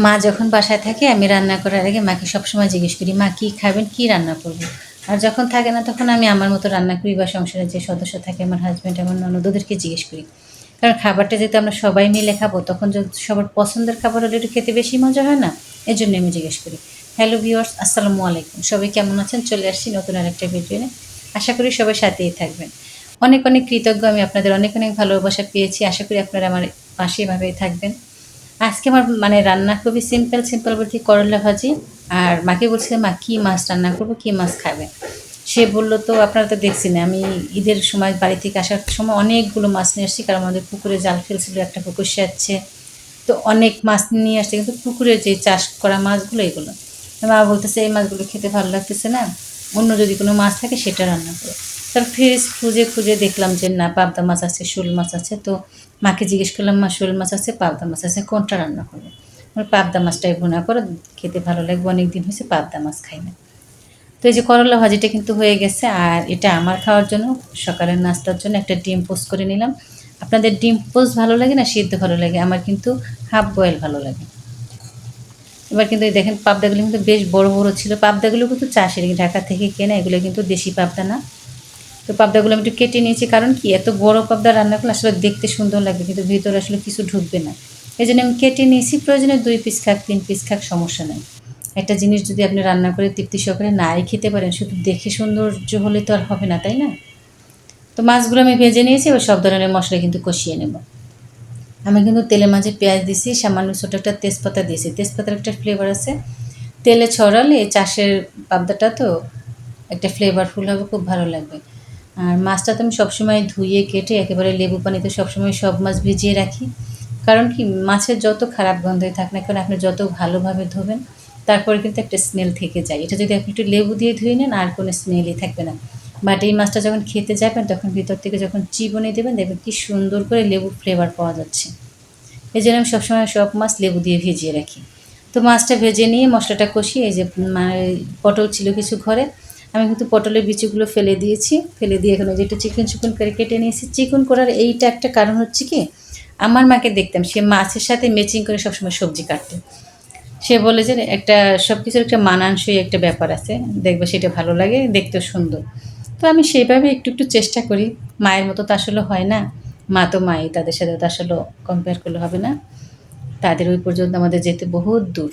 মা যখন বাসায় থাকে আমি রান্না করার আগে মাকে সবসময় জিজ্ঞেস করি, মা কী খাবেন, কী রান্না করবো। আর যখন থাকে না তখন আমি আমার মতো রান্না করি বা সংসারের যে সদস্য থাকে আমার হাজব্যান্ড আমার ননদ ওদেরকে জিজ্ঞেস করি। কারণ খাবারটা যেহেতু আমরা সবাই মিলে খাবো তখন যদি সবার পছন্দের খাবার হলে একটু খেতে বেশি মজা হয় না, এজন্য আমি জিজ্ঞেস করি। হ্যালো ভিউয়ার্স, আসসালামু আলাইকুম, সবাই কেমন আছেন? চলে আসছি নতুন আরেকটা ভিডিও নিয়ে। আশা করি সবাই সাথেই থাকবেন। অনেক অনেক কৃতজ্ঞ, আমি আপনাদের অনেক অনেক ভালোবাসা পেয়েছি। আশা করি আপনারা আমার পাশে এভাবেই থাকবেন। আজকে আমার রান্না খুবই সিম্পল বলতে করলা ভাজি। আর মাকে বলছিলাম, মা কী মাছ রান্না করবো, কী মাছ খাবে। সে বলল, তো আপনারা তো দেখছি না, আমি ঈদের সময় বাড়ি থেকে আসার সময় অনেকগুলো মাছ নিয়ে আসছি, কারণ আমাদের পুকুরে জাল ফেলছিল, একটা পুকুর সেচ্ছে, তো অনেক মাছ নিয়ে আসছে, কিন্তু পুকুরের যে চাষ করা মাছগুলো এগুলো। মা বলতেছে এই মাছগুলো খেতে ভালো লাগতেছে না, অন্য যদি কোনো মাছ থাকে সেটা রান্না করো। তার ফ্রেশ খুঁজে খুঁজে দেখলাম যে না, পাবদা মাছ আছে, শোল মাছ আছে। তো মাকে জিজ্ঞেস করলাম, মা শোল মাছ আছে, পাবদা মাছ আছে, কোনটা রান্না করবো? পাবদা মাছটাই ভুনা করো, খেতে ভালো লাগবে, অনেক দিন হয়েছে পাবদা মাছ খাই না। তো এই যে করলা ভাজিটা কিন্তু হয়ে গেছে, আর এটা আমার খাওয়ার জন্য সকালের নাস্তার জন্য একটা ডিম পোস্ট করে নিলাম। আপনাদের ডিম পোস্ট ভালো লাগে না সিদ্ধ ভালো লাগে? আমার কিন্তু হাফ বয়েল ভালো লাগে। এবার কিন্তু এই দেখেন পাবদাগুলো কিন্তু বেশ বড় বড় ছিল। পাবদাগুলো কিন্তু চাষের, ঢাকা থেকে কেনা, এগুলো কিন্তু দেশি পাবদা না। তো পাবদাগুলো আমি একটু কেটে নিয়েছি, কারণ কি এত বড় পাবদা রান্না করলে আসলে দেখতে সুন্দর লাগবে কিন্তু ভিতরে আসলে কিছু ঢুকবে না। এই জন্য আমি কেটে নিয়েছি, প্রয়োজনে 2 পিস খাক 3 পিস খাক সমস্যা নাই। একটা জিনিস যদি আপনি রান্না করে তৃপ্তি সহকারে নাই খেতে পারেন, শুধু দেখে সৌন্দর্য হলে তো আর হবে না, তাই না? তো মাছগুলো আমি ভেজে নিয়েছি, এবার সব ধরনের মশলা কিন্তু কষিয়ে নেব। আমি কিন্তু তেলের মাঝে পেঁয়াজ দিছি, সামান্য ছোটো একটা তেজপাতা দিয়েছি, তেজপাতার একটা ফ্লেভার আছে। তেলে ছড়ালে চাষের পাবদাটা তো একটা ফ্লেভারফুল হবে, খুব ভালো লাগবে। আর মাছটা তো আমি সবসময় ধুয়ে কেটে একেবারে লেবু পানিতে সবসময় সব মাছ ভিজিয়ে রাখি। কারণ কি, মাছের যত খারাপ গন্ধই থাক না কেন, আপনি যত ভালোভাবে ধোবেন তারপরে কিন্তু একটা স্মেল থেকে যায়। এটা যদি আপনি একটু লেবু দিয়ে ধুয়ে নেন আর কোনো স্মেলই থাকবে না। বাট এই মাছটা যখন খেতে যাবেন তখন ভিতর থেকে যখন চিবুনি দেবেন দেখবেন কি সুন্দর করে লেবুর ফ্লেভার পাওয়া যাচ্ছে। এই জন্য আমি সবসময় সব মাছ লেবু দিয়ে ভিজিয়ে রাখি। তো মাছটা ভেজে নিয়ে মশলাটা কষিয়ে, এই যে মানে পটল ছিল কিছু ঘরে, আমি কিন্তু পটলের বিচিগুলো ফেলে দিয়েছি। ফেলে দিয়ে এখন যে একটু চিকন চিকন করে কেটে নিয়েছি। চিকন করার এইটা একটা কারণ হচ্ছে কি, আমার মাকে দেখতাম সে মাছের সাথে ম্যাচিং করে সবসময় সবজি কাটতো। সে বলে যে একটা সব কিছুর একটা মানানসই একটা ব্যাপার আছে, দেখবে সেটা ভালো লাগে, দেখতেও সুন্দর। তো আমি সেইভাবে একটু একটু চেষ্টা করি। মায়ের মতো তো আসলে হয় না, মা তো মাই, তাদের সাথে তো আসলে কম্পেয়ার করলে হবে না, তাদের ওই পর্যন্ত আমাদের যেতে বহুত দূর।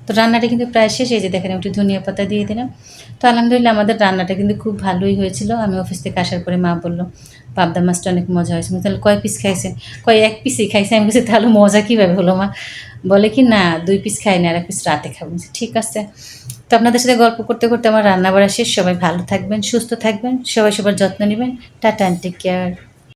তো রান্নাটা কিন্তু প্রায় শেষ, এই যে দেখেন একটু ধনিয়া পাতা দিয়ে দিলাম। তো আলহামদুলিল্লাহ আমাদের রান্নাটা কিন্তু খুব ভালোই হয়েছিল। আমি অফিস থেকে আসার পরে মা বলল, পাবদা মাছটা অনেক মজা হয়েছে। আমি তাহলে কয় পিস খাইছেন? কয় 1 পিসই খাইছি। আমি বলছি তাহলে মজা কীভাবে হলো মা? বলে কি, না 2 পিস খাইনি, আর 1 পিস রাতে খাবো। বলছি ঠিক আছে। তো আপনাদের সাথে গল্প করতে করতে আমার রান্না বাড়া শেষ। সবাই ভালো থাকবেন, সুস্থ থাকবেন, সবাই সবার যত্ন নেবেন। Tata, take care.